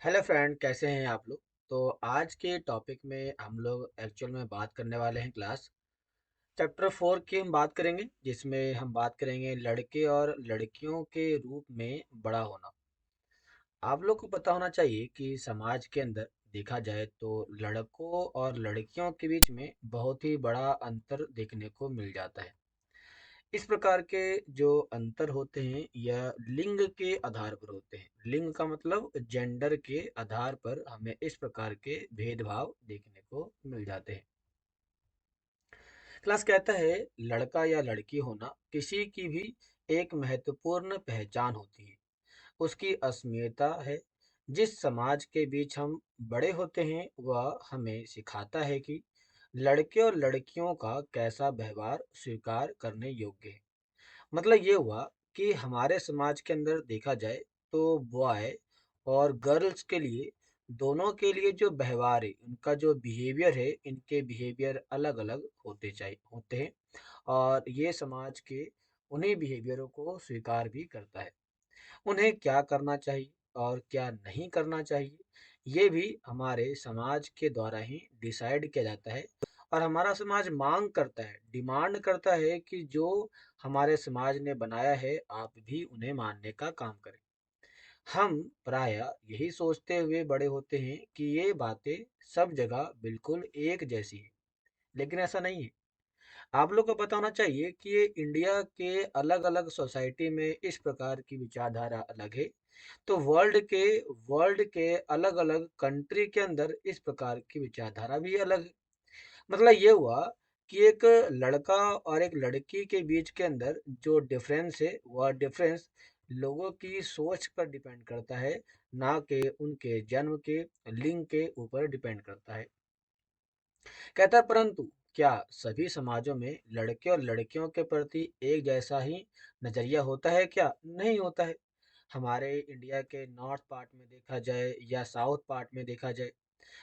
Hello friend, कैसे हैं आप लोग। तो आज के टॉपिक में हम लोग एक्चुअल में बात करने वाले हैं क्लास चैप्टर 4 की हम बात करेंगे, जिसमें हम बात करेंगे लड़के और लड़कियों के रूप में बड़ा होना। आप लोग को पता होना चाहिए कि समाज के अंदर देखा जाए तो लड़कों और लड़कियों के बीच में बहुत ही बड़ा अंतर देखने को मिल जाता है। इस प्रकार के जो अंतर होते हैं यह लिंग के आधार पर होते हैं। लिंग का मतलब जेंडर के आधार पर हमें इस प्रकार के भेदभाव देखने को मिल जाते हैं। क्लास कहता है लड़का या लड़की होना किसी की भी एक महत्वपूर्ण पहचान होती है, उसकी अस्मियता है। जिस समाज के बीच हम बड़े होते हैं वह हमें सिखाता है कि लड़के और लड़कियों का कैसा व्यवहार स्वीकार करने योग्य है। मतलब ये हुआ कि हमारे समाज के अंदर देखा जाए तो बॉय और गर्ल्स के लिए, दोनों के लिए जो व्यवहार है, उनका जो बिहेवियर है, इनके बिहेवियर अलग अलग होते हैं। और ये समाज के उन्हीं बिहेवियरों को स्वीकार भी करता है। उन्हें क्या करना चाहिए और क्या नहीं करना चाहिए, ये भी हमारे समाज के द्वारा ही डिसाइड किया जाता है। और हमारा समाज मांग करता है, डिमांड करता है कि जो हमारे समाज ने बनाया है आप भी उन्हें मानने का काम करें। हम प्रायः यही सोचते हुए बड़े होते हैं कि ये बातें सब जगह बिल्कुल एक जैसी है, लेकिन ऐसा नहीं है। आप लोग को पता होना चाहिए कि ये इंडिया के अलग अलग सोसाइटी में इस प्रकार की विचारधारा अलग है, तो वर्ल्ड के अलग अलग कंट्री के अंदर इस प्रकार की विचारधारा भी अलग है। मतलब ये हुआ कि एक लड़का और एक लड़की के बीच के अंदर जो डिफरेंस है वह डिफरेंस लोगों की सोच पर डिपेंड करता है, ना कि उनके जन्म के लिंग के ऊपर डिपेंड करता है। कहता है परंतु क्या सभी समाजों में लड़के और लड़कियों के प्रति एक जैसा ही नजरिया होता है? क्या नहीं होता है। हमारे इंडिया के नॉर्थ पार्ट में देखा जाए या साउथ पार्ट में देखा जाए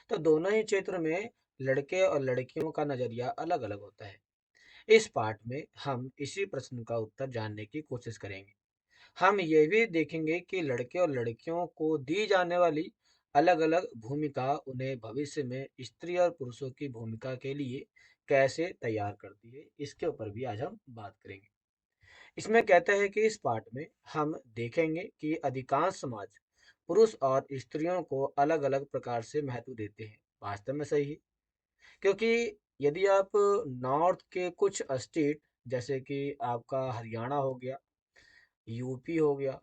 तो दोनों ही क्षेत्र में लड़के और लड़कियों का नजरिया अलग अलग होता है। इस पार्ट में हम इसी प्रश्न का उत्तर जानने की कोशिश करेंगे। हम ये भी देखेंगे कि लड़के और लड़कियों को दी जाने वाली अलग-अलग भूमिका उन्हें भविष्य में स्त्री और पुरुषों की भूमिका के लिए कैसे तैयार करती है, इसके ऊपर भी आज हम बात करेंगे। इसमें कहता है कि इस पाठ में हम देखेंगे कि अधिकांश समाज पुरुष और स्त्रियों को अलग-अलग प्रकार से महत्व देते हैं। वास्तव में सही है, क्योंकि यदि आप नॉर्थ के कुछ स्टेट जैसे कि आपका हरियाणा हो गया, यूपी हो गया,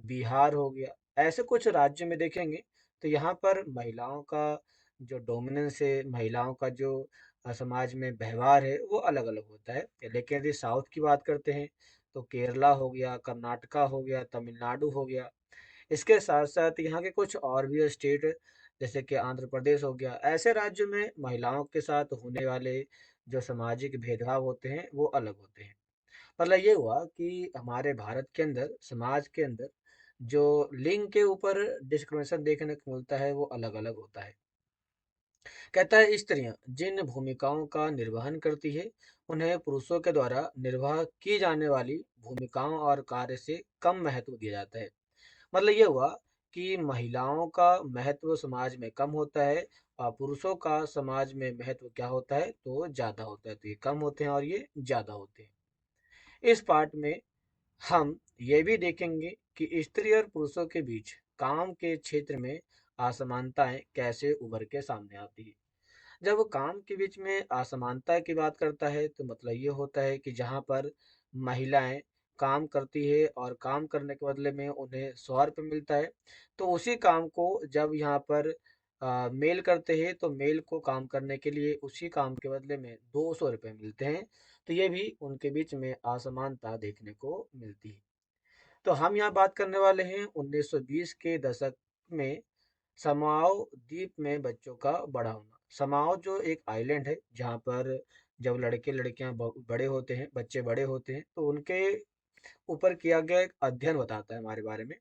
बिहार हो गया, ऐसे कुछ राज्य में देखेंगे तो यहाँ पर महिलाओं का जो डोमिनेंस है, महिलाओं का जो समाज में व्यवहार है वो अलग अलग होता है। लेकिन यदि साउथ की बात करते हैं तो केरला हो गया, कर्नाटका हो गया, तमिलनाडु हो गया, इसके साथ साथ यहाँ के कुछ और भी स्टेट जैसे कि आंध्र प्रदेश हो गया, ऐसे राज्यों में महिलाओं के साथ होने वाले जो सामाजिक भेदभाव होते हैं वो अलग होते हैं। मतलब ये हुआ कि हमारे भारत के अंदर, समाज के अंदर जो लिंग के ऊपर डिस्क्रिमिनेशन देखने को मिलता है वो अलग अलग होता है। कहता है स्त्रियां जिन भूमिकाओं का निर्वहन करती है उन्हें पुरुषों के द्वारा निर्वाह की जाने वाली भूमिकाओं और कार्य से कम महत्व दिया जाता है। मतलब ये हुआ कि महिलाओं का महत्व समाज में कम होता है और पुरुषों का समाज में महत्व क्या होता है तो ज्यादा होता है। तो ये कम होते हैं और ये ज्यादा होते हैं। इस पार्ट में हम ये भी देखेंगे कि स्त्री और पुरुषों के बीच काम के क्षेत्र में असमानताएं कैसे उभर के सामने आती है। जब वो काम के बीच में असमानता की बात करता है तो मतलब ये होता है कि जहाँ पर महिलाएं काम करती है और काम करने के बदले में उन्हें 100 रुपये मिलता है, तो उसी काम को जब यहाँ पर मेल करते हैं तो मेल को काम करने के लिए उसी काम के बदले में 200 रुपये मिलते हैं। तो ये भी उनके बीच में असमानता देखने को मिलती है। तो हम यहाँ बात करने वाले हैं 1920 के दशक में समाओ द्वीप में बच्चों का बड़ा होना। समाओ जो एक आइलैंड है जहाँ पर जब लड़के लड़कियां बड़े होते हैं, बच्चे बड़े होते हैं, तो उनके ऊपर किया गया एक अध्ययन बताता है हमारे बारे में।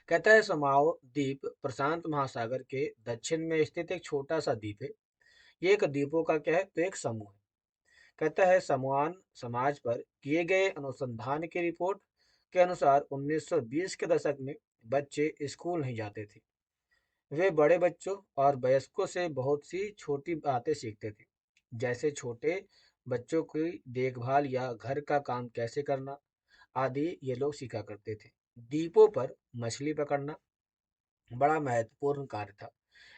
कहता है समाओ द्वीप प्रशांत महासागर के दक्षिण में स्थित एक छोटा सा द्वीप है। ये एक द्वीपों का क्या है तो एक समूह है। कहता है समुआन समाज पर किए गए अनुसंधान की रिपोर्ट के अनुसार 1920 के दशक में बच्चे स्कूल नहीं जाते थे। वे बड़े बच्चों और वयस्कों से बहुत सी छोटी बातें सीखते थे, जैसे छोटे बच्चों की देखभाल या घर का काम कैसे करना आदि ये लोग सीखा करते थे। द्वीपों पर मछली पकड़ना बड़ा महत्वपूर्ण कार्य था।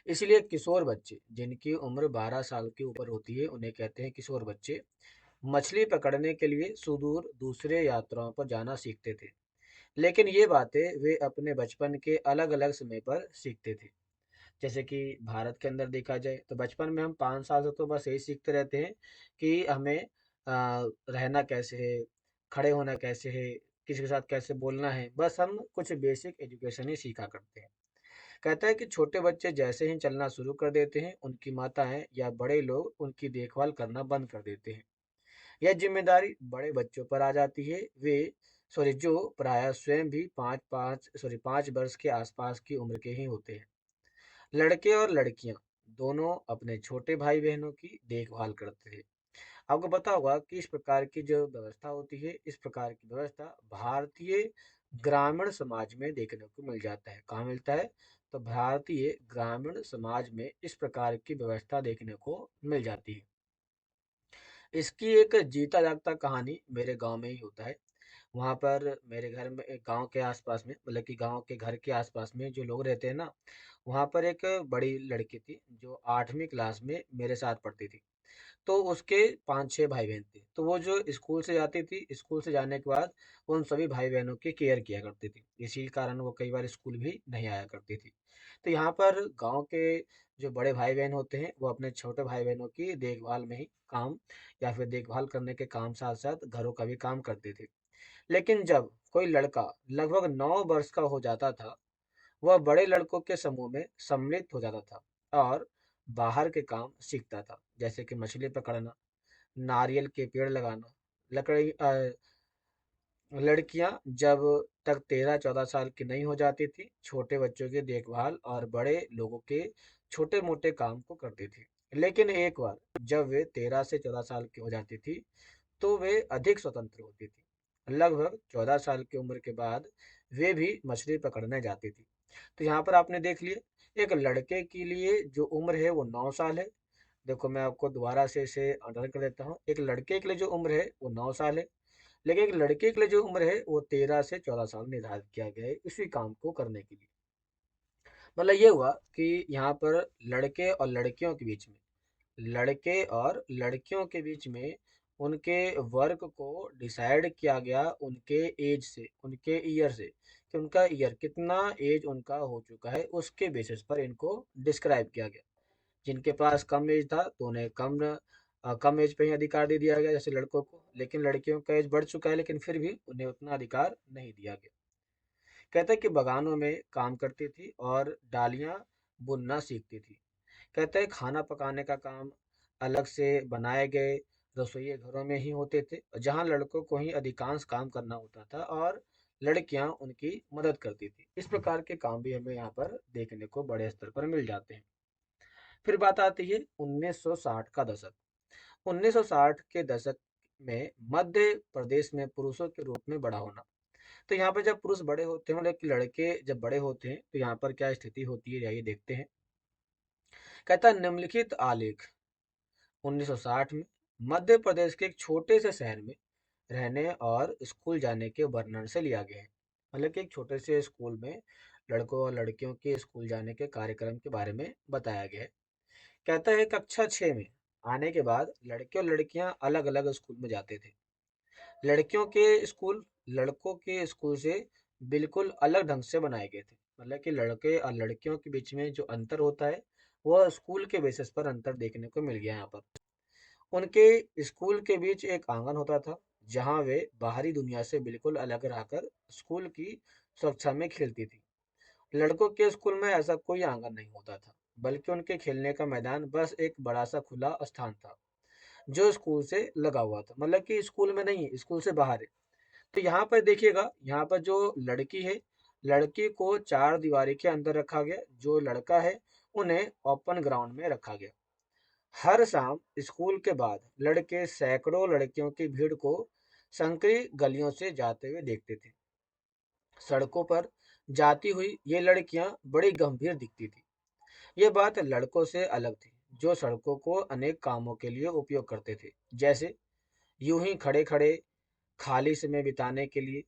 इसलिए किशोर बच्चे, जिनकी उम्र 12 साल के ऊपर होती है, उन्हें कहते हैं किशोर बच्चे, मछली पकड़ने के लिए सुदूर दूसरे यात्राओं पर जाना सीखते थे। लेकिन ये बातें वे अपने बचपन के अलग-अलग समय पर सीखते थे। जैसे कि भारत के अंदर देखा जाए तो बचपन में हम 5 साल से तो बस यही सीखते रहते हैं कि हमें रहना कैसे है, खड़े होना कैसे है, किसी के साथ कैसे बोलना है, बस हम कुछ बेसिक एजुकेशन ही सीखा करते हैं। कहता है कि छोटे बच्चे जैसे ही चलना शुरू कर देते हैं, उनकी माताएं या बड़े लोग उनकी देखभाल करना बंद कर देते हैं। यह जिम्मेदारी बड़े बच्चों पर आ जाती है। वे सॉरी जो प्रायः स्वयं भी 5 वर्ष के आसपास की उम्र के ही होते हैं। लड़के और लड़कियां दोनों अपने छोटे भाई बहनों की देखभाल करते थे। आपको पता होगा कि इस प्रकार की जो व्यवस्था होती है, इस प्रकार की व्यवस्था भारतीय ग्रामीण समाज में देखने को मिल जाता है। कहाँ मिलता है? तो भारतीय ग्रामीण समाज में इस प्रकार की व्यवस्था देखने को मिल जाती है। इसकी एक जीता जागता कहानी मेरे गांव में ही होता है। वहाँ पर मेरे घर में गांव के आसपास में, मतलब कि गांव के घर के आसपास में जो लोग रहते हैं ना, वहाँ पर एक बड़ी लड़की थी जो 8वीं क्लास में मेरे साथ पढ़ती थी। तो उसके 5-6 भाई-बहन थे। तो वो जो स्कूल से जाती थी, स्कूल से जाने के बाद उन सभी भाई-बहनों की केयर किया करती थी। इसी कारण वो कई बार स्कूल भी नहीं आया करती थी। तो यहाँ पर गाँव के जो बड़े भाई-बहन होते हैं, वो अपने छोटे भाई-बहनों की देखभाल में ही काम या फिर देखभाल करने के काम साथ-साथ घरों का भी काम करते थे। लेकिन जब कोई लड़का लगभग 9 वर्ष का हो जाता था, वह बड़े लड़कों के समूह में सम्मिलित हो जाता था और बाहर के काम सीखता था, जैसे कि मछली पकड़ना, नारियल के पेड़ लगाना, लकड़ी लड़कियां जब तक 13-14 साल की नहीं हो जाती थी, छोटे बच्चों की देखभाल और बड़े लोगों के छोटे-मोटे काम को करती थी। लेकिन एक बार जब वे 13 से 14 साल की हो जाती थी, तो वे अधिक स्वतंत्र होती थी। लगभग 14 साल की उम्र के बाद वे भी मछली पकड़ने जाती थी। तो यहाँ पर आपने देख लिया, एक लड़के के लिए जो उम्र है वो 9 साल है। देखो मैं आपको दोबारा से इसे अंडरलाइन कर देता हूँ। एक लड़के के लिए जो उम्र है वो 9 साल है, लेकिन एक लड़के के लिए जो उम्र है वो 13 से 14 साल निर्धारित किया गया है इसी काम को करने के लिए। मतलब ये हुआ कि यहाँ पर लड़के और लड़कियों के बीच में लड़के और लड़कियों के बीच में उनके वर्क को डिसाइड किया गया उनके एज से, उनके ईयर से, कि उनका ईयर कितना एज उनका हो चुका है, उसके बेसिस पर इनको डिस्क्राइब किया गया। जिनके पास कम एज था तो उन्हें कम एज पे ही अधिकार दे दिया गया, जैसे लड़कों को। लेकिन लड़कियों का एज बढ़ चुका है, लेकिन फिर भी उन्हें उतना अधिकार नहीं दिया गया। कहता है कि बागानों में काम करती थी और डालियां बुनना सीखती थी। कहते हैं खाना पकाने का काम अलग से बनाए गए रसोई घरों में ही होते थे, जहां लड़कों को ही अधिकांश काम करना होता था और लड़कियां उनकी मदद करती थी। इस प्रकार के काम भी हमें यहाँ पर देखने को बड़े स्तर पर मिल जाते हैं। फिर बात आती है 1960 का दशक। 1960 के दशक में मध्य प्रदेश में पुरुषों के रूप में बड़ा होना। तो यहाँ पर जब पुरुष बड़े होते हैं, लेकिन लड़के जब बड़े होते हैं, तो यहाँ पर क्या स्थिति होती है, आइए देखते हैं। कहता है निम्नलिखित आलेख 1960 में मध्य प्रदेश के एक छोटे से शहर में रहने और स्कूल जाने के वर्णन से लिया गया है। मतलब कि एक छोटे से स्कूल में लड़कों और लड़कियों के स्कूल जाने के कार्यक्रम के बारे में बताया गया है। कहता है कक्षा 6 में आने के बाद लड़के और लड़कियां अलग अलग स्कूल में जाते थे। लड़कियों के स्कूल लड़कों के स्कूल से बिल्कुल अलग ढंग से बनाए गए थे। मतलब कि लड़के और लड़कियों के बीच में जो अंतर होता है, वह स्कूल के बेसिस पर अंतर देखने को मिल गया यहाँ पर। उनके स्कूल के बीच एक आंगन होता था, जहाँ वे बाहरी दुनिया से बिल्कुल अलग रहकर स्कूल की सुरक्षा में खेलती थी। लड़कों के स्कूल में ऐसा कोई आंगन नहीं होता था, बल्कि उनके खेलने का मैदान बस एक बड़ा सा खुला स्थान था, जो स्कूल से लगा हुआ था। मतलब कि स्कूल में नहीं है, स्कूल से बाहर है। तो यहाँ पर देखिएगा, यहाँ पर जो लड़की है, लड़की को चार दीवारी के अंदर रखा गया। जो लड़का है, उन्हें ओपन ग्राउंड में रखा गया। हर शाम स्कूल के बाद लड़के सैकड़ों लड़कियों की भीड़ को संकरी गलियों से जाते हुए देखते थे। सड़कों पर जाती हुई ये लड़कियां बड़ी गंभीर दिखती थी। ये बात लड़कों से अलग थी, जो सड़कों को अनेक कामों के लिए उपयोग करते थे, जैसे यूं ही खड़े खड़े, खाली समय बिताने के लिए,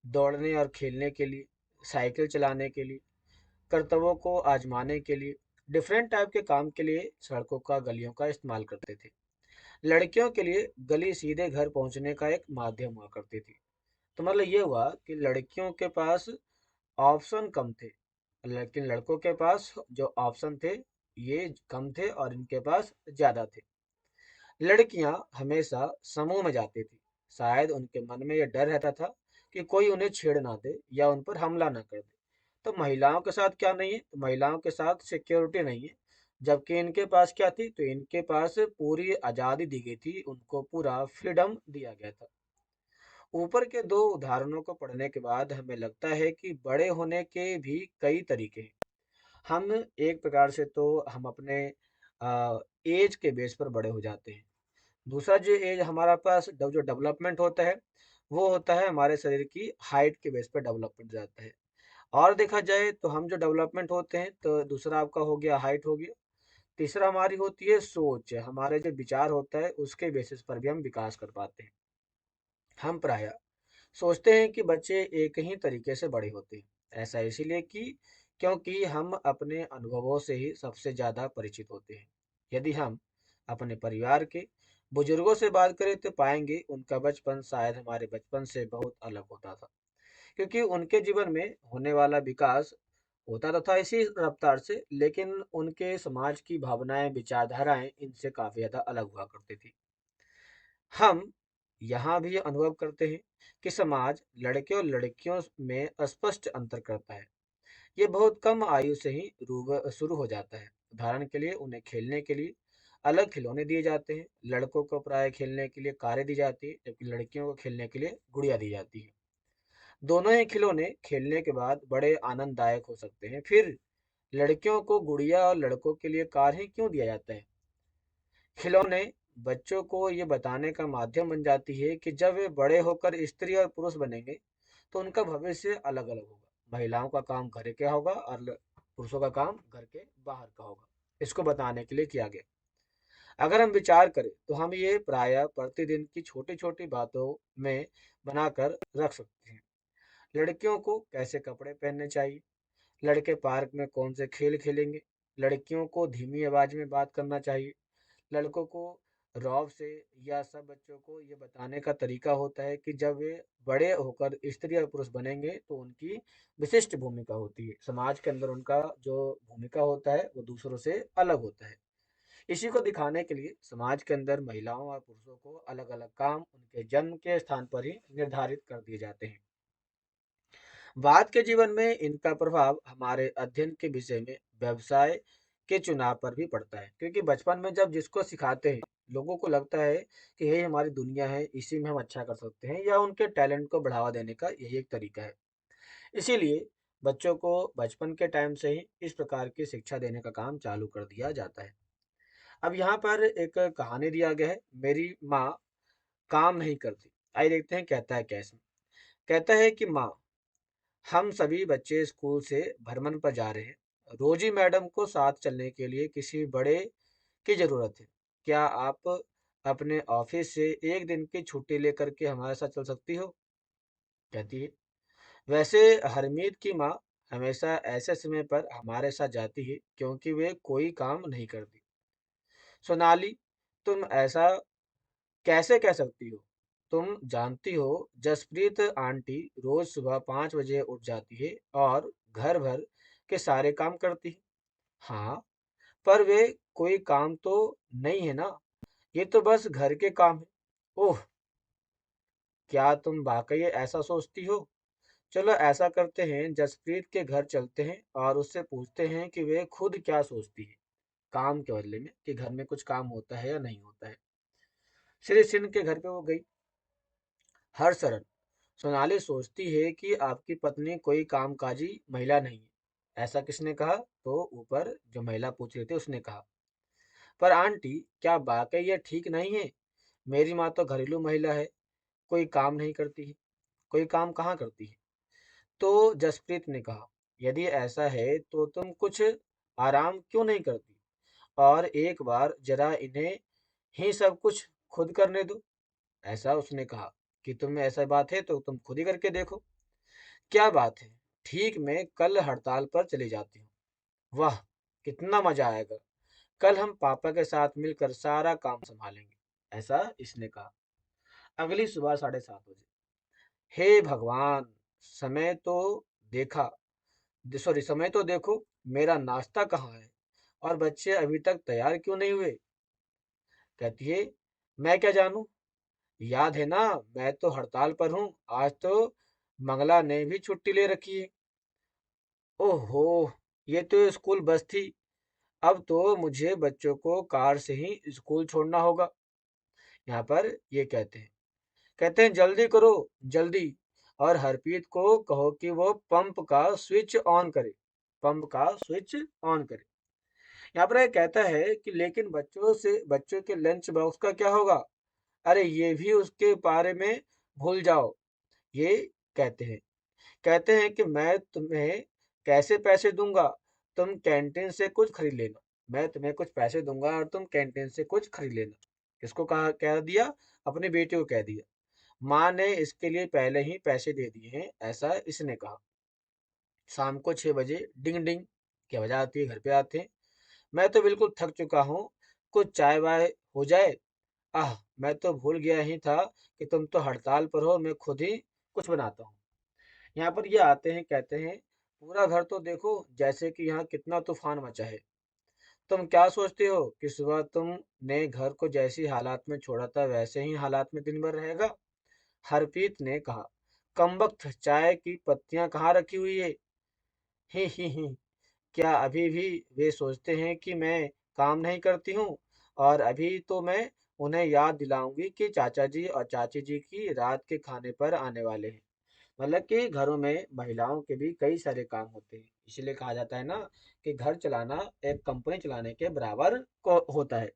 दौड़ने और खेलने के लिए, साइकिल चलाने के लिए, कर्तव्यों को आजमाने के लिए, डिफरेंट टाइप के काम के लिए सड़कों का गलियों का इस्तेमाल करते थे। लड़कियों के लिए गली सीधे घर पहुंचने का एक माध्यम हुआ करती थी। तो मतलब ये हुआ कि लड़कियों के पास ऑप्शन कम थे, लेकिन लड़कों के पास जो ऑप्शन थे ये कम थे और इनके पास ज्यादा थे। लड़कियां हमेशा समूह में जाती थी। शायद उनके मन में यह डर रहता था कि कोई उन्हें छेड़ ना दे या उन पर हमला ना कर दे। तो महिलाओं के साथ क्या नहीं है, तो महिलाओं के साथ सिक्योरिटी नहीं है। जबकि इनके पास क्या थी, तो इनके पास पूरी आजादी दी गई थी, उनको पूरा फ्रीडम दिया गया था। ऊपर के दो उदाहरणों को पढ़ने के बाद हमें लगता है कि बड़े होने के भी कई तरीके हैं। हम एक प्रकार से तो हम अपने एज के बेस पर बड़े हो जाते हैं। दूसरा जो एज हमारा पास जो डेवलपमेंट होता है, वो होता है हमारे शरीर की हाइट के बेस पर डेवलपमेंट जाता है। और देखा जाए तो हम जो डेवलपमेंट होते हैं, तो दूसरा आपका हो गया हाइट हो गया। तीसरा हमारी होती है सोच, हमारे जो विचार होता है उसके बेसिस पर भी हम विकास कर पाते हैं। हम प्राय सोचते हैं कि बच्चे एक ही तरीके से बड़े होते हैं। ऐसा इसीलिए कि क्योंकि हम अपने अनुभवों से ही सबसे ज़्यादा परिचित होते हैं। यदि हम अपने परिवार के बुजुर्गों से बात करें तो पाएंगे उनका बचपन शायद हमारे बचपन से बहुत अलग होता था, क्योंकि उनके जीवन में होने वाला विकास होता तो था इसी रफ्तार से, लेकिन उनके समाज की भावनाएं विचारधाराएं इनसे काफ़ी ज़्यादा अलग हुआ करती थी। हम यहाँ भी अनुभव करते हैं कि समाज लड़के और लड़कियों में स्पष्ट अंतर करता है। ये बहुत कम आयु से ही शुरू हो जाता है। उदाहरण के लिए उन्हें खेलने के लिए अलग खिलौने दिए जाते हैं। लड़कों को प्राय खेलने के लिए कारें दी जाती है, जबकि लड़कियों को खेलने के लिए गुड़िया दी जाती है। दोनों ही खिलौने खेलने के बाद बड़े आनंददायक हो सकते हैं। फिर लड़कियों को गुड़िया और लड़कों के लिए कार ही क्यों दिया जाता है? खिलौने बच्चों को ये बताने का माध्यम बन जाती है कि जब वे बड़े होकर स्त्री और पुरुष बनेंगे तो उनका भविष्य अलग अलग होगा। महिलाओं का काम घर का होगा और पुरुषों का काम घर के बाहर का होगा। इसको बताने के लिए किया गया। अगर हम विचार करें तो हम ये प्रायः प्रतिदिन की छोटी छोटी बातों में बनाकर रख सकते हैं। लड़कियों को कैसे कपड़े पहनने चाहिए, लड़के पार्क में कौन से खेल खेलेंगे, लड़कियों को धीमी आवाज में बात करना चाहिए, लड़कों को रौब से, या सब बच्चों को ये बताने का तरीका होता है कि जब वे बड़े होकर स्त्री और पुरुष बनेंगे तो उनकी विशिष्ट भूमिका होती है। समाज के अंदर उनका जो भूमिका होता है वो दूसरों से अलग होता है। इसी को दिखाने के लिए समाज के अंदर महिलाओं और पुरुषों को अलग अलग काम उनके जन्म के स्थान पर ही निर्धारित कर दिए जाते हैं। बाद के जीवन में इनका प्रभाव हमारे अध्ययन के विषय में व्यवसाय के चुनाव पर भी पड़ता है, क्योंकि बचपन में जब जिसको सिखाते हैं लोगों को लगता है कि यही हमारी दुनिया है, इसी में हम अच्छा कर सकते हैं, या उनके टैलेंट को बढ़ावा देने का यही एक तरीका है। इसीलिए बच्चों को बचपन के टाइम से ही इस प्रकार की शिक्षा देने का काम चालू कर दिया जाता है। अब यहाँ पर एक कहानी दिया गया है, मेरी माँ काम नहीं करती। आइए देखते हैं कहता है कैसे। कहता है कि माँ, हम सभी बच्चे स्कूल से भ्रमण पर जा रहे हैं। रोजी मैडम को साथ चलने के लिए किसी बड़े की जरूरत है। क्या आप अपने ऑफिस से एक दिन की छुट्टी लेकर के हमारे साथ चल सकती हो? कहती है। वैसे हरमीत की माँ हमेशा ऐसे समय पर हमारे साथ जाती है क्योंकि वे कोई काम नहीं करती। सोनाली, तुम ऐसा कैसे कह सकती हो? तुम जानती हो जसप्रीत आंटी रोज सुबह 5 बजे उठ जाती है और घर भर के सारे काम करती है। हाँ, पर वे कोई काम तो नहीं है ना, ये तो बस घर के काम है। ओह, क्या तुम वाकई ऐसा सोचती हो? चलो ऐसा करते हैं, जसप्रीत के घर चलते हैं और उससे पूछते हैं कि वे खुद क्या सोचती है काम के बदले में, कि घर में कुछ काम होता है या नहीं होता है। श्री सिंह के घर पे वो गई। हर शरण, सोनाली सोचती है कि आपकी पत्नी कोई कामकाजी महिला नहीं है। ऐसा किसने कहा? तो ऊपर जो महिला पूछ रही थी उसने कहा। पर आंटी, क्या वाकई यह ठीक नहीं है? मेरी माँ तो घरेलू महिला है, कोई काम नहीं करती है। कोई काम कहाँ करती है? तो जसप्रीत ने कहा, यदि ऐसा है तो तुम कुछ आराम क्यों नहीं करती और एक बार जरा इन्हें ही सब कुछ खुद करने दो। ऐसा उसने कहा कि तुम ऐसा बात है तो तुम खुद ही करके देखो। क्या बात है, ठीक मैं कल हड़ताल पर चली जाती हूँ। वाह, कितना मजा आएगा। कल हम पापा के साथ मिलकर सारा काम संभालेंगे। ऐसा इसने कहा। अगली सुबह 7:30 बजे। हे भगवान, समय तो देखा सॉरी समय तो देखो, मेरा नाश्ता कहाँ है और बच्चे अभी तक तैयार क्यों नहीं हुए। कहती है, मैं क्या जानूं, याद है ना, मैं तो हड़ताल पर हूँ। आज तो मंगला ने भी छुट्टी ले रखी है। ओहो, ये तो स्कूल बस थी। अब तो मुझे बच्चों को कार से ही स्कूल छोड़ना होगा। यहाँ पर ये कहते हैं जल्दी करो, जल्दी। और हरप्रीत को कहो कि वो पंप का स्विच ऑन करे। पंप का स्विच ऑन करे। यहाँ पर ये कहता है कि लेकिन बच्चों के लंच बॉक्स का क्या होगा। अरे ये भी उसके बारे में भूल जाओ। ये कहते हैं कहते हैं कि मैं तुम्हें कैसे पैसे दूंगा, तुम कैंटीन से कुछ खरीद लेना। मैं तुम्हें कुछ पैसे दूंगा और तुम कैंटीन से कुछ खरीद लेना। किसको कहा, कह दिया? अपनी बेटी को कह दिया। माँ ने इसके लिए पहले ही पैसे दे दिए हैं, ऐसा इसने कहा। शाम को 6 बजे डिंग डिंग की आवाज आती है, घर पे आते हैं। मैं तो बिल्कुल थक चुका हूँ, कुछ चाय वाय हो जाए। आह, मैं तो भूल गया ही था कि तुम तो हड़ताल पर हो, मैं खुद ही कुछ बनाता हूँ। यहाँ पर ये आते हैं, कहते हैं पूरा घर तो देखो जैसे कि यहाँ कितना तूफान मचा है। तुम क्या सोचते हो कि सुबह तुमने घर को जैसी हालात में छोड़ा था वैसे ही हालात में दिन भर रहेगा। हरप्रीत ने कहा, कमबख्त, चाय की पत्तियां कहाँ रखी हुई है। ही, क्या अभी भी वे सोचते हैं कि मैं काम नहीं करती हूँ। और अभी तो मैं उन्हें याद दिलाऊंगी कि चाचा जी और चाची जी की रात के खाने पर आने वाले हैं। मतलब कि घरों में महिलाओं के भी कई सारे काम होते हैं, इसलिए कहा जाता है ना कि घर चलाना एक कंपनी चलाने के बराबर को होता है।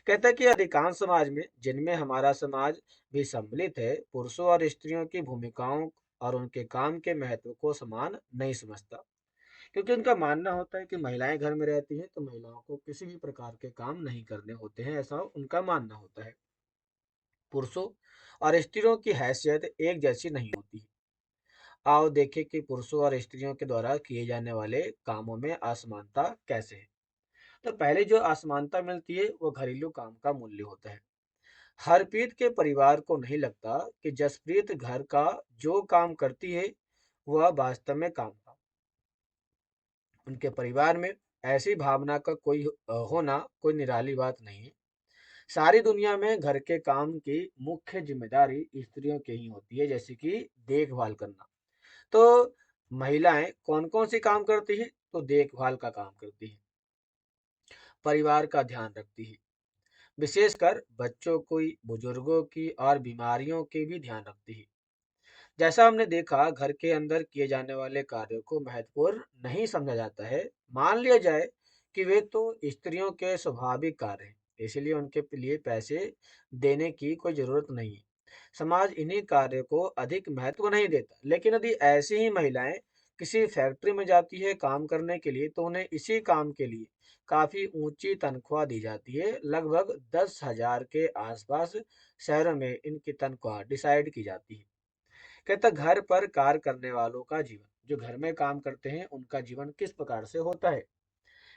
कहता है कि अधिकांश समाज में, जिनमें हमारा समाज भी सम्मिलित है, पुरुषों और स्त्रियों की भूमिकाओं और उनके काम के महत्व को समान नहीं समझता। क्योंकि उनका मानना होता है कि महिलाएं घर में रहती हैं तो महिलाओं को किसी भी प्रकार के काम नहीं करने होते हैं, ऐसा उनका मानना होता है। पुरुषों और स्त्रियों की हैसियत एक जैसी नहीं होती। आओ देखें कि पुरुषों और स्त्रियों के द्वारा किए जाने वाले कामों में असमानता कैसे है। तो पहले जो असमानता मिलती है वो घरेलू काम का मूल्य होता है। हरप्रीत के परिवार को नहीं लगता कि जसप्रीत घर का जो काम करती है वह वास्तव में काम था। उनके परिवार में ऐसी भावना का होना कोई निराली बात नहीं है। सारी दुनिया में घर के काम की मुख्य जिम्मेदारी स्त्रियों की ही होती है, जैसे कि देखभाल करना। तो महिलाएं कौन कौन सी काम करती है, तो देखभाल का काम करती है, परिवार का ध्यान रखती है, विशेषकर बच्चों की, बुजुर्गों की और बीमारियों की भी ध्यान रखती है। जैसा हमने देखा, घर के अंदर किए जाने वाले कार्यों को महत्वपूर्ण नहीं समझा जाता है। मान लिया जाए कि वे तो स्त्रियों के स्वाभाविक कार्य हैं, इसलिए उनके लिए पैसे देने की कोई जरूरत नहीं है। समाज इन्हीं कार्यों को अधिक महत्व नहीं देता। लेकिन यदि ऐसी ही महिलाएं किसी फैक्ट्री में जाती है काम करने के लिए, तो उन्हें इसी काम के लिए काफी ऊंची तनख्वाह दी जाती है। लगभग 10,000 के आसपास शहरों में इनकी तनख्वाह डिसाइड की जाती है। कहता घर पर कार्य करने वालों का जीवन, जो घर में काम करते हैं उनका जीवन किस प्रकार से होता है।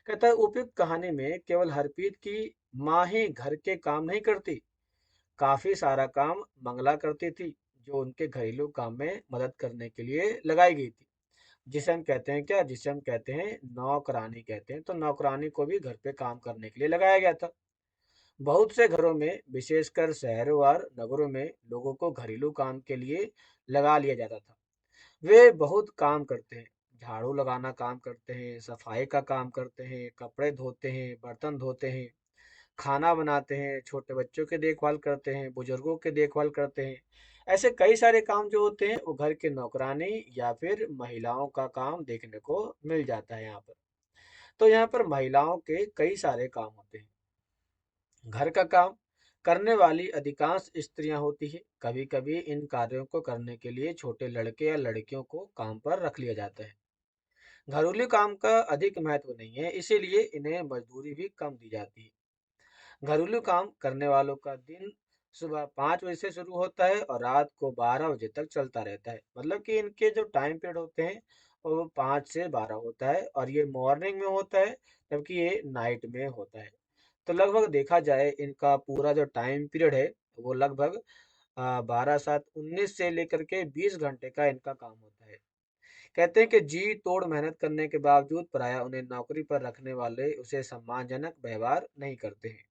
कहता है उपयुक्त कहानी में केवल हरप्रीत की माँ ही घर के काम नहीं करती, काफी सारा काम मंगला करती थी, जो उनके घरेलू काम में मदद करने के लिए लगाई गई थी। जिसे हम कहते हैं क्या, जिसे हम कहते हैं नौकरानी कहते हैं। तो नौकरानी को भी घर पे काम करने के लिए लगाया गया था। बहुत से घरों में, विशेषकर शहरों और नगरों में, लोगों को घरेलू काम के लिए लगा लिया जाता था। वे बहुत काम करते हैं, झाड़ू लगाना काम करते हैं, सफाई का काम करते हैं, कपड़े धोते हैं, बर्तन धोते हैं, खाना बनाते हैं, छोटे बच्चों की देखभाल करते हैं, बुजुर्गों की देखभाल करते हैं। ऐसे कई सारे काम जो होते हैं वो घर के नौकरानी या फिर महिलाओं का काम देखने को मिल जाता है यहाँ पर। तो यहाँ पर महिलाओं के कई सारे काम होते हैं। घर का काम करने वाली अधिकांश स्त्रियां होती है। कभी कभी इन कार्यों को करने के लिए छोटे लड़के या लड़कियों को काम पर रख लिया जाता है। घरेलू काम का अधिक महत्व नहीं है, इसीलिए इन्हें मजदूरी भी कम दी जाती है। घरेलू काम करने वालों का दिन सुबह 5 बजे से शुरू होता है और रात को 12 बजे तक चलता रहता है। मतलब कि इनके जो टाइम पीरियड होते हैं वो 5 से 12 होता है और ये मॉर्निंग में होता है, जबकि ये नाइट में होता है। तो लगभग देखा जाए इनका पूरा जो टाइम पीरियड है वो लगभग 12 7 19 से लेकर के 20 घंटे का इनका काम होता है। कहते हैं कि जी तोड़ मेहनत करने के बावजूद प्रायः उन्हें नौकरी पर रखने वाले उसे सम्मानजनक व्यवहार नहीं करते हैं।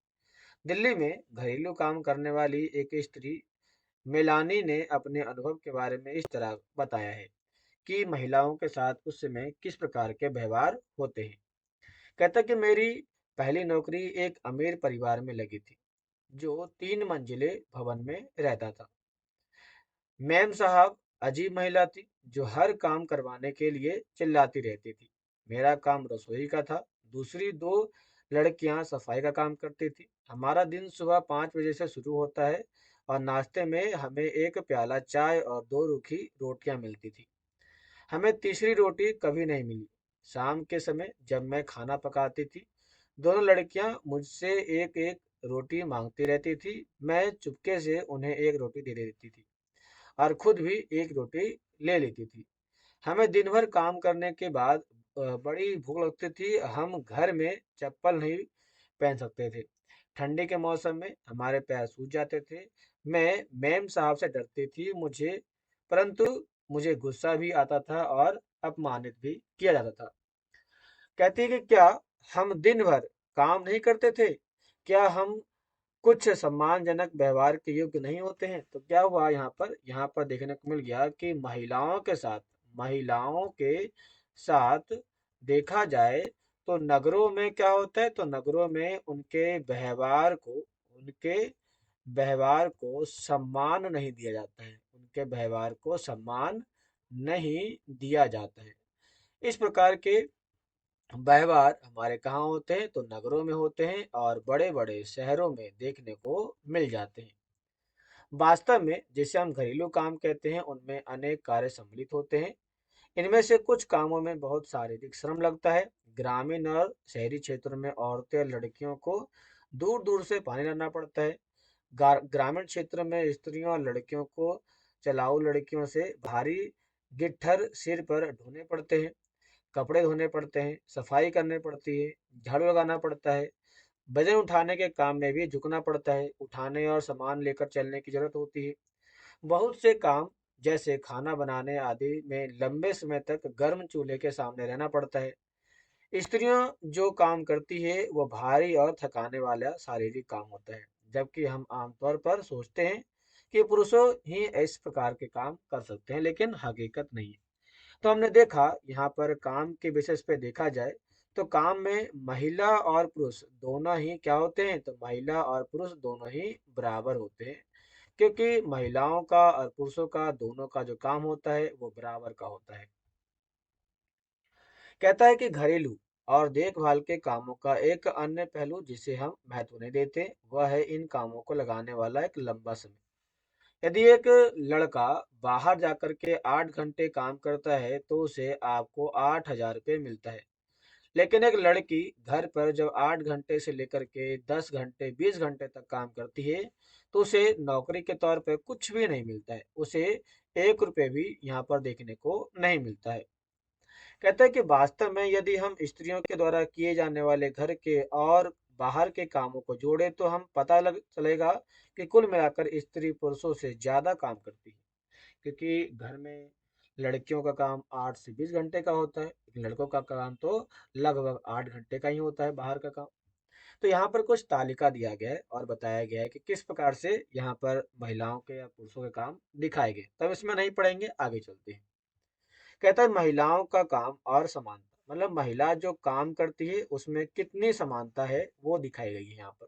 दिल्ली में घरेलू काम करने वाली एक स्त्री मेलानी ने अपने अनुभव के बारे में इस तरह बताया है कि महिलाओं के साथ उस समय किस प्रकार के व्यवहार होते हैं। कहता कि मेरी पहली नौकरी एक अमीर परिवार में लगी थी, जो 3 मंजिले भवन में रहता था। मैम साहब अजीब महिला थी, जो हर काम करवाने के लिए चिल्लाती रहती थी। मेरा काम रसोई का था। दूसरी दो लड़कियां सफाई का काम करती थी। हमारा दिन सुबह 5 बजे से शुरू होता है और नाश्ते में हमें एक प्याला चाय और 2 रूखी रोटियां मिलती थी। हमें तीसरी रोटी कभी नहीं मिली। शाम के समय जब मैं खाना पकाती थी, दोनों लड़कियां मुझसे एक एक रोटी मांगती रहती थी। मैं चुपके से उन्हें एक रोटी दे देती थी और खुद भी एक रोटी ले लेती थी। हमें दिन भर काम करने के बाद बड़ी भूख लगती थी। हम घर में चप्पल नहीं पहन सकते थे। ठंडी के मौसम में हमारे पैर सूज जाते थे। मैं मैम साहब से डरती थी, परंतु मुझे गुस्सा भी आता था और अपमानित भी किया जाता था। कहती है कि क्या हम दिन भर काम नहीं करते थे? क्या हम कुछ सम्मानजनक व्यवहार के योग्य नहीं होते हैं? तो क्या हुआ यहाँ पर देखने को मिल गया कि महिलाओं के साथ देखा जाए तो नगरों में क्या होता है, तो नगरों में उनके व्यवहार को सम्मान नहीं दिया जाता है। उनके व्यवहार को सम्मान नहीं दिया जाता है। इस प्रकार के व्यवहार हमारे कहाँ होते हैं, तो नगरों में होते हैं और बड़े बड़े शहरों में देखने को मिल जाते हैं। वास्तव में जिसे हम घरेलू काम कहते हैं उनमें अनेक कार्य सम्मिलित होते हैं। इनमें से कुछ कामों में बहुत शारीरिक श्रम लगता है। ग्रामीण और शहरी क्षेत्रों में औरतें और लड़कियों को दूर दूर से पानी लाना पड़ता है। ग्रामीण क्षेत्र में स्त्रियों और लड़कियों को चलाऊ लड़कियों से भारी गिट्ठर सिर पर ढोने पड़ते हैं, कपड़े धोने पड़ते हैं, सफाई करनी पड़ती है, झाड़ू लगाना पड़ता है। वजन उठाने के काम में भी झुकना पड़ता है, उठाने और सामान लेकर चलने की जरूरत होती है। बहुत से काम जैसे खाना बनाने आदि में लंबे समय तक गर्म चूल्हे के सामने रहना पड़ता है। स्त्रियां जो काम करती है वो भारी और थकाने वाला शारीरिक काम होता है, जबकि हम आमतौर पर सोचते हैं कि पुरुषों ही इस प्रकार के काम कर सकते हैं, लेकिन हकीकत नहीं है। तो हमने देखा यहाँ पर काम के बेसिस पे देखा जाए तो काम में महिला और पुरुष दोनों ही क्या होते हैं, तो महिला और पुरुष दोनों ही बराबर होते हैं, क्योंकि महिलाओं का और पुरुषों का दोनों का जो काम होता है वो बराबर का होता है। कहता है कि घरेलू और देखभाल के कामों का एक अन्य पहलू जिसे हम महत्व नहीं देते वह है इन कामों को लगाने वाला एक लंबा समय। यदि एक लड़का बाहर जाकर के 8 घंटे काम करता है तो उसे आपको 8,000 रुपये मिलता है। लेकिन एक लड़की घर पर जब 8 घंटे से लेकर के 10 घंटे 20 घंटे तक काम करती है तो उसे नौकरी के तौर पर कुछ भी नहीं मिलता है। उसे 1 रुपये भी यहाँ पर देखने को नहीं मिलता है। कहता है कि वास्तव में यदि हम स्त्रियों के द्वारा किए जाने वाले घर के और बाहर के कामों को जोड़े तो हम पता लग चलेगा कि कुल मिलाकर स्त्री पुरुषों से ज्यादा काम करती है, क्योंकि घर में लड़कियों का काम 8 से 20 घंटे का होता है, लेकिन लड़कों का काम तो लगभग 8 घंटे का ही होता है बाहर का काम। तो यहाँ पर कुछ तालिका दिया गया है और बताया गया है कि किस प्रकार से यहाँ पर महिलाओं के या पुरुषों के काम दिखाए गए। तब इसमें नहीं पढ़ेंगे, आगे चलते हैं। कहता है महिलाओं का काम और समानता, मतलब महिला जो काम करती है उसमें कितनी समानता है वो दिखाई गई है यहाँ पर।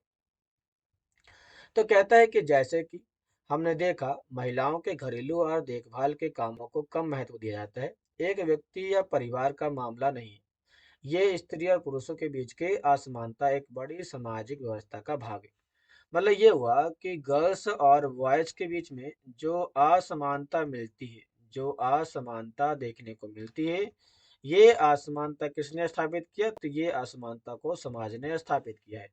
तो कहता है कि जैसे कि हमने देखा महिलाओं के घरेलू और देखभाल के कामों को कम महत्व दिया जाता है, एक व्यक्ति या परिवार का मामला नहीं है। ये स्त्री और पुरुषों के बीच की असमानता एक बड़ी सामाजिक व्यवस्था का भाग है। मतलब ये हुआ कि गर्ल्स और बॉयज के बीच में जो असमानता देखने को मिलती है, ये असमानता किसने स्थापित किया? तो ये असमानता को समाज ने स्थापित किया है।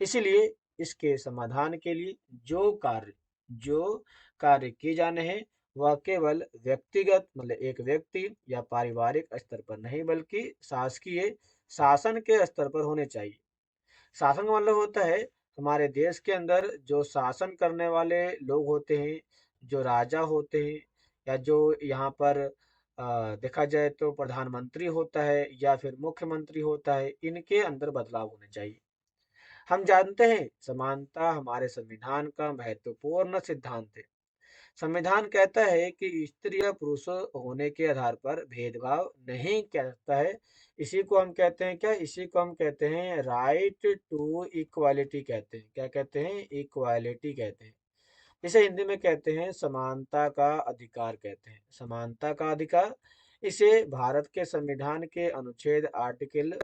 इसीलिए इसके समाधान के लिए जो कार्य किए जाने हैं वह केवल व्यक्तिगत मतलब एक व्यक्ति या पारिवारिक स्तर पर नहीं बल्कि शासकीय शासन के स्तर पर होने चाहिए। शासन का मतलब होता है हमारे देश के अंदर जो शासन करने वाले लोग होते हैं, जो राजा होते हैं या जो यहाँ पर देखा जाए तो प्रधानमंत्री होता है या फिर मुख्यमंत्री होता है, इनके अंदर बदलाव होने चाहिए। हम जानते हैं समानता हमारे संविधान का महत्वपूर्ण सिद्धांत है। संविधान कहता है कि स्त्री या पुरुष होने के आधार पर भेदभाव नहीं करता है। इसी को हम कहते हैं क्या? इसी को हम कहते हैं राइट टू इक्वालिटी कहते हैं। क्या कहते हैं? इक्वालिटी कहते हैं। इसे हिंदी में कहते हैं समानता का अधिकार कहते हैं। समानता का अधिकार इसे भारत के संविधान के अनुच्छेद आर्टिकल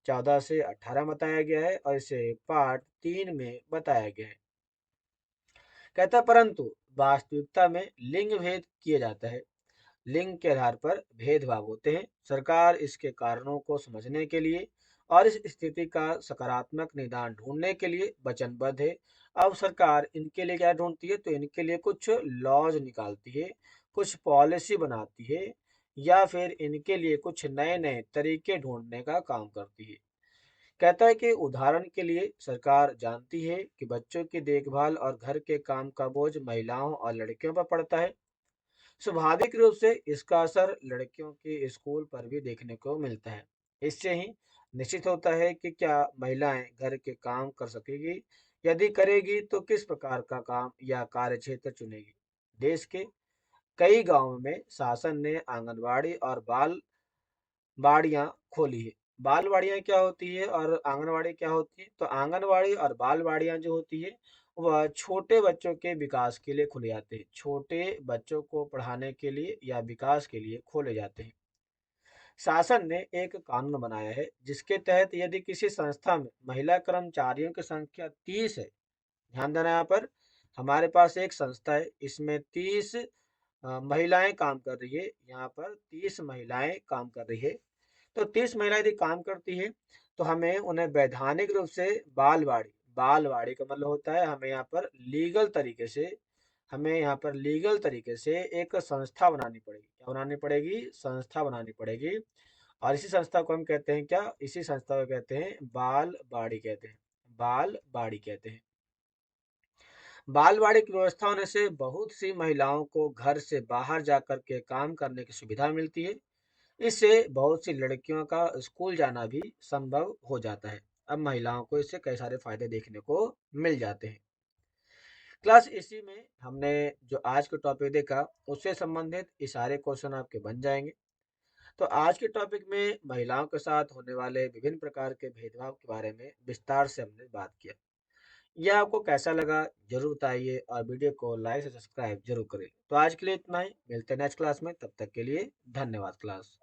14 से 18 बताया गया है और इसे पार्ट 3 में बताया गया है। कहता है परंतु वास्तविकता में लिंग भेद किया जाता है। लिंग के आधार पर भेदभाव होते हैं। सरकार इसके कारणों को समझने के लिए और इस स्थिति का सकारात्मक निदान ढूंढने के लिए वचनबद्ध है। अब सरकार इनके लिए क्या ढूंढती है? तो इनके लिए कुछ लॉज निकालती है, कुछ पॉलिसी बनाती है या फिर इनके लिए कुछ नए नए तरीके ढूंढने का काम करती है। कहता है कि उदाहरण के लिए सरकार जानती है कि बच्चों की देखभाल और घर के काम का बोझ महिलाओं और लड़कियों पर पड़ता है। स्वाभाविक रूप से इसका असर लड़कियों के स्कूल पर भी देखने को मिलता है। इससे ही निश्चित होता है कि क्या महिलाएं घर के काम कर सकेगी, यदि करेगी तो किस प्रकार का काम या कार्य क्षेत्र चुनेगी। देश के कई गांवों में शासन ने आंगनवाड़ी और बाल बाड़ियाँ खोली है। बालवाड़ियाँ क्या होती है और आंगनवाड़ी क्या होती है? तो आंगनवाड़ी और बालवाड़ियाँ जो होती है, वह छोटे बच्चों के विकास के लिए खोले जाते हैं। छोटे बच्चों को पढ़ाने के लिए या विकास के लिए खोले जाते हैं। शासन ने एक कानून बनाया है जिसके तहत यदि किसी संस्था में महिला कर्मचारियों की संख्या 30 है, ध्यान देना यहाँ पर, हमारे पास एक संस्था है, इसमें 30 महिलाएं काम कर रही है। यहाँ पर 30 महिलाएं काम कर रही है। तो 30 महिलाएं यदि काम करती है तो हमें उन्हें वैधानिक रूप से बालवाड़ी का मतलब होता है हमें यहाँ पर लीगल तरीके से एक संस्था बनानी पड़ेगी। क्या बनानी पड़ेगी? संस्था बनानी पड़ेगी। और इसी संस्था को हम कहते हैं क्या? इसी संस्था को कहते हैं बाल बाड़ी कहते हैं। बाल बाड़ी कहते हैं। बालवाड़ी की व्यवस्था होने से बहुत सी महिलाओं को घर से बाहर जाकर के काम करने की सुविधा मिलती है। इससे बहुत सी लड़कियों का स्कूल जाना भी संभव हो जाता है। अब महिलाओं को इससे कई सारे फायदे देखने को मिल जाते हैं। क्लास इसी में हमने जो आज के टॉपिक देखा उससे संबंधित ये सारे क्वेश्चन आपके बन जाएंगे। तो आज के टॉपिक में महिलाओं के साथ होने वाले विभिन्न प्रकार के भेदभाव के बारे में विस्तार से हमने बात किया। यह आपको कैसा लगा जरूर बताइए और वीडियो को लाइक से सब्सक्राइब जरूर करें। तो आज के लिए इतना ही, मिलते हैं नेक्स्ट क्लास में, तब तक के लिए धन्यवाद क्लास।